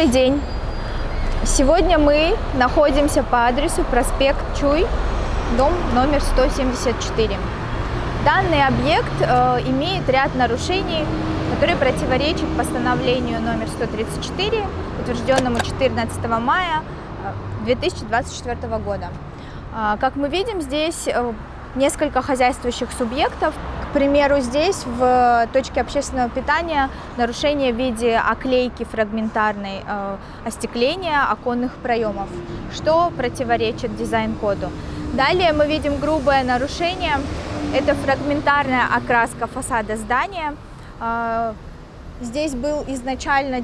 Добрый день! Сегодня мы находимся по адресу проспект Чуй, дом номер 174. Данный объект имеет ряд нарушений, которые противоречат постановлению номер 134, утвержденному 14 мая 2024 года. Как мы видим, здесь несколько хозяйствующих субъектов. К примеру, здесь в точке общественного питания нарушение в виде оклейки фрагментарной остекления оконных проемов, что противоречит дизайн-коду. Далее мы видим грубое нарушение. Это фрагментарная окраска фасада здания. Здесь изначально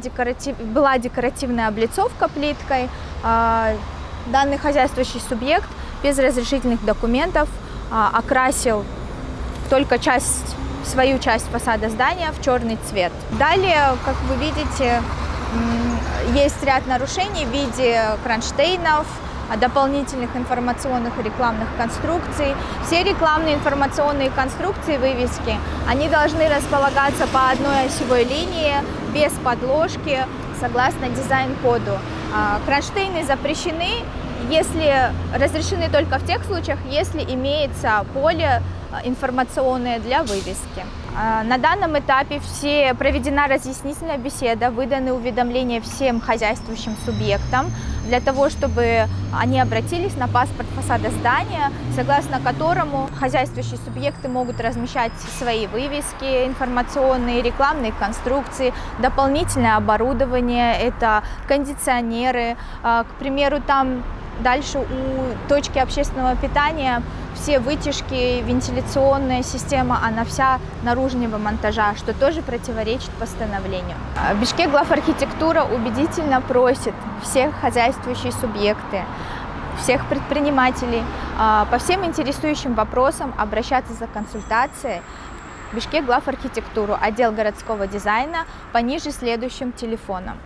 была декоративная облицовка плиткой. Данный хозяйствующий субъект без разрешительных документов окрасил только свою часть фасада здания в черный цвет. Далее, как вы видите, есть ряд нарушений в виде кронштейнов, дополнительных информационных и рекламных конструкций. Все рекламные информационные конструкции, вывески, они должны располагаться по одной осевой линии, без подложки, согласно дизайн-коду. Кронштейны запрещены, разрешены только в тех случаях, если имеется поле информационное для вывески. На данном этапе проведена разъяснительная беседа, выданы уведомления всем хозяйствующим субъектам для того, чтобы они обратились на паспорт фасада здания, согласно которому хозяйствующие субъекты могут размещать свои вывески, информационные, рекламные конструкции, дополнительное оборудование, это кондиционеры. К примеру, там дальше у точки общественного питания все вытяжки, вентиляционная система, она вся наружного монтажа, что тоже противоречит постановлению. Бишкек-Главархитектура убедительно просит всех хозяйствующие субъекты, всех предпринимателей по всем интересующим вопросам обращаться за консультацией в Бишкек-Главархитектуру, отдел городского дизайна, по ниже следующим телефонам.